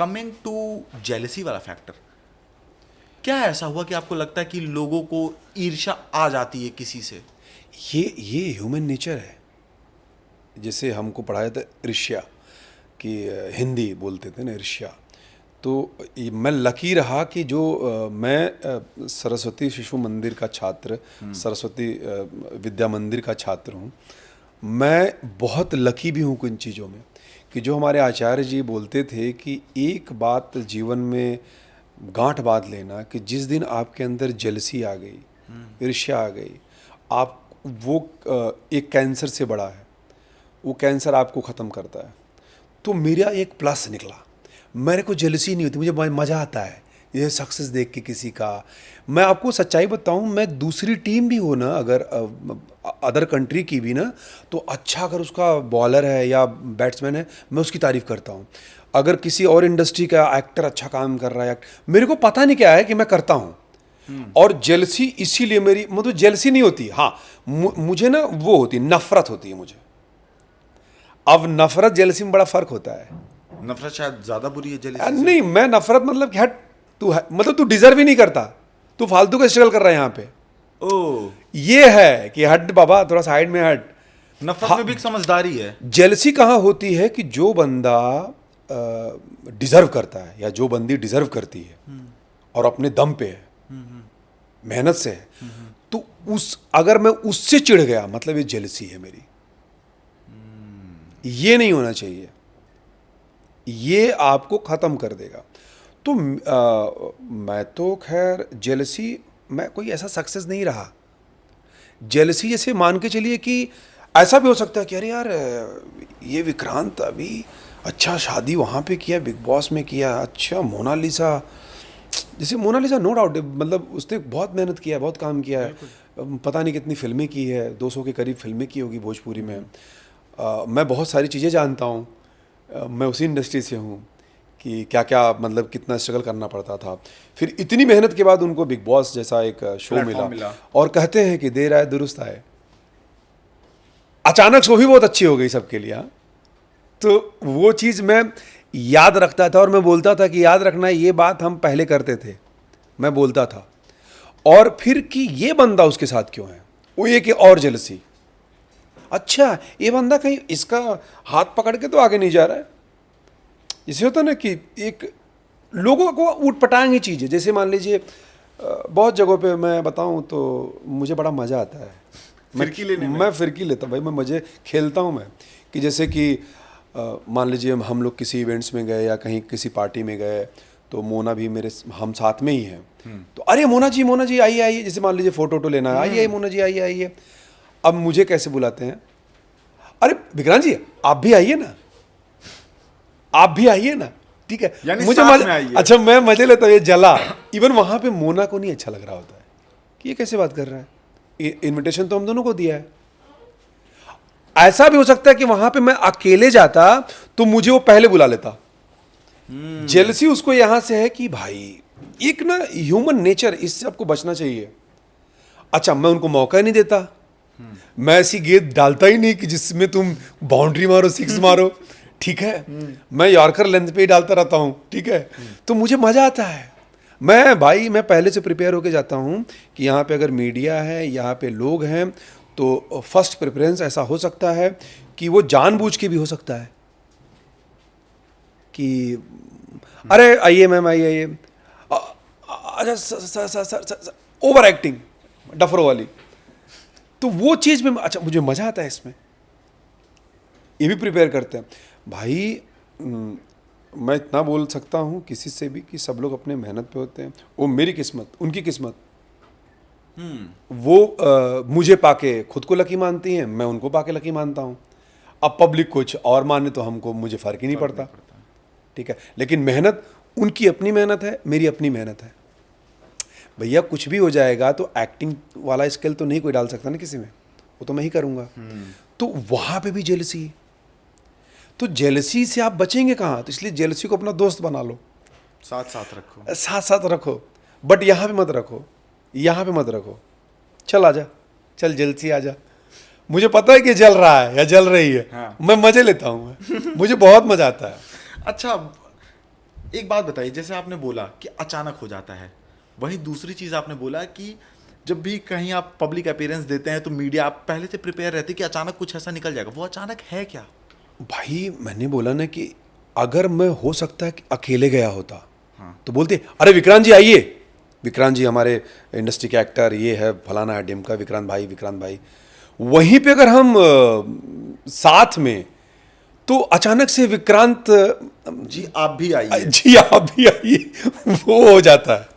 Coming to jealousy वाला factor, क्या ऐसा हुआ कि आपको लगता है कि लोगों को ईर्ष्या आ जाती है किसी से? ये ह्यूमन नेचर है। जैसे हमको पढ़ाया था ईर्ष्या, कि हिंदी बोलते थे ना ईर्ष्या। तो मैं लकी रहा कि जो मैं सरस्वती शिशु मंदिर का छात्र, सरस्वती विद्या मंदिर का छात्र हूँ। मैं बहुत लकी भी हूँ कुछ चीज़ों में, कि जो हमारे आचार्य जी बोलते थे कि एक बात जीवन में गांठ बांध लेना, कि जिस दिन आपके अंदर जेलसी आ गई, ईर्ष्या आ गई, आप वो एक कैंसर से बड़ा है, वो कैंसर आपको ख़त्म करता है। तो मेरा एक प्लस निकला, मेरे को जेलसी नहीं होती, मुझे मज़ा आता है ये सक्सेस देख के किसी का। मैं आपको सच्चाई बताऊं, मैं दूसरी टीम भी हो ना, अगर अदर कंट्री की भी ना, तो अच्छा अगर उसका बॉलर है या बैट्समैन है, मैं उसकी तारीफ़ करता हूं। अगर किसी और इंडस्ट्री का एक्टर अच्छा काम कर रहा है, मेरे को पता नहीं क्या है कि मैं करता हूं। और जेलसी इसीलिए मेरी मतलब जेलसी नहीं होती, हाँ मुझे ना वो होती नफरत होती है मुझे। अब नफरत जेलसी में बड़ा फर्क होता है। नफरत शायद ज्यादा बुरी है जेलसी से। नहीं, मैं नफरत मतलब कि हट तू मतलब तू डिजर्व ही नहीं करता, तू फालतू का स्ट्रगल कर रहा है यहाँ पे। ओ, ये है कि हट बाबा, थोड़ा साइड में हट। नफरत में भी एक समझदारी है। जेलसी कहाँ होती है कि जो बंदा डिजर्व करता है या जो बंदी डिजर्व करती है और अपने दम पे है, मेहनत से है, तो उस अगर मैं उससे चिढ़ गया, मतलब ये जेलसी है मेरी। ये नहीं होना चाहिए, ये आपको ख़त्म कर देगा। तो मैं तो खैर जेलसी, मैं कोई ऐसा सक्सेस नहीं रहा। जेलसी जैसे मान के चलिए कि ऐसा भी हो सकता है कि अरे यार ये विक्रांत अभी अच्छा शादी वहाँ पे किया, बिग बॉस में किया, अच्छा मोनालिसा, जैसे मोनालिसा नो डाउट मतलब उसने बहुत मेहनत किया है, बहुत काम किया है, पता नहीं कितनी फिल्में की है, 200 के करीब फिल्में की होगी भोजपुरी में। मैं बहुत सारी चीज़ें जानता हूँ, मैं उसी इंडस्ट्री से हूँ कि क्या क्या मतलब कितना स्ट्रगल करना पड़ता था। फिर इतनी मेहनत के बाद उनको बिग बॉस जैसा एक शो मिला और कहते हैं कि देर आए दुरुस्त आए। अचानक शो भी बहुत अच्छी हो गई सबके लिए। हाँ, तो वो चीज़ मैं याद रखता था और मैं बोलता था कि याद रखना, ये बात हम पहले करते थे, मैं बोलता था। और फिर कि ये बंदा उसके साथ क्यों है, वो एक और जेलसी, अच्छा ये बंदा कहीं इसका हाथ पकड़ के तो आगे नहीं जा रहा है। इसे होता ना कि एक लोगों को ऊटपटांग ही चीज़ है। जैसे मान लीजिए बहुत जगहों पे मैं बताऊं तो मुझे बड़ा मज़ा आता है फिरकी लेने में। मैं फिरकी लेता भाई, मैं मज़े खेलता हूं मैं। कि जैसे कि मान लीजिए हम लोग किसी इवेंट्स में गए या कहीं किसी पार्टी में गए, तो मोना भी मेरे हम साथ में ही हैं, तो अरे मोना जी आइए आइए, जैसे मान लीजिए फ़ोटो लेना है, आइए मोना जी आइए आइए। अब मुझे कैसे बुलाते हैं, अरे विक्रांत जी आप भी आइए ना, आप भी आइए ना, ठीक है, मुझे मजा, अच्छा मैं मजे लेता हूँ, ये जला। इवन वहां पे मोना को नहीं अच्छा लग रहा होता है कि ये कैसे बात कर रहा है, इनविटेशन तो हम दोनों को दिया है। ऐसा भी हो सकता है कि वहां पे मैं अकेले जाता तो मुझे वो पहले बुला लेता। जेलसी उसको यहां से है कि भाई एक ना ह्यूमन नेचर, इससे आपको बचना चाहिए। अच्छा मैं उनको मौका नहीं देता, मैं ऐसी गेंद डालता ही नहीं कि जिसमें तुम बाउंड्री मारो, सिक्स मारो, ठीक है, मैं यॉर्कर लेंथ पे ही डालता रहता हूँ, ठीक है। तो मुझे मजा आता है। मैं भाई मैं पहले से प्रिपेयर होके जाता हूँ कि यहाँ पे अगर मीडिया है, यहाँ पे लोग हैं, तो फर्स्ट प्रेफरेंस ऐसा हो सकता है कि वो जानबूझ के भी हो सकता है कि अरे आइए मैम आइए आइए, अच्छा ओवर एक्टिंग डफरो वाली। तो वो चीज़ में अच्छा मुझे मज़ा आता है इसमें, ये भी प्रिपेयर करते हैं भाई। मैं इतना बोल सकता हूँ किसी से भी कि सब लोग अपने मेहनत पे होते हैं। वो मेरी किस्मत, उनकी किस्मत, वो मुझे पाके खुद को लकी मानती हैं, मैं उनको पाके लकी मानता हूँ। अब पब्लिक कुछ और माने तो हमको, मुझे फ़र्क ही नहीं पड़ता, ठीक है। लेकिन मेहनत, उनकी अपनी मेहनत है, मेरी अपनी मेहनत है। भैया कुछ भी हो जाएगा तो एक्टिंग वाला स्किल तो नहीं कोई डाल सकता ना किसी में, वो तो मैं ही करूँगा। तो वहाँ पे भी जेलसी, तो जेलसी से आप बचेंगे कहाँ? तो इसलिए जेलसी को अपना दोस्त बना लो, साथ साथ रखो, साथ साथ रखो, बट यहाँ पे मत रखो, यहाँ पे मत रखो। चल आजा, चल जेलसी आजा, मुझे पता है कि जल रहा है या जल रही है, हाँ। मैं मजे लेता हूँ, मुझे बहुत मजा आता है। अच्छा एक बात बताइए, जैसे आपने बोला कि अचानक हो जाता है, वहीं दूसरी चीज़ आपने बोला कि जब भी कहीं आप पब्लिक अपीयरेंस देते हैं तो मीडिया, आप पहले से प्रिपेयर रहते कि अचानक कुछ ऐसा निकल जाएगा। वो अचानक है क्या? भाई मैंने बोला ना कि अगर मैं हो सकता है कि अकेले गया होता हाँ। तो बोलते अरे विक्रांत जी आइए, विक्रांत जी हमारे इंडस्ट्री के एक्टर, ये है फलाना है ढिमका, विक्रांत भाई। वहीं पे अगर हम साथ में, तो अचानक से विक्रांत जी आप भी आइए। जी आप भी आइए, वो हो जाता है।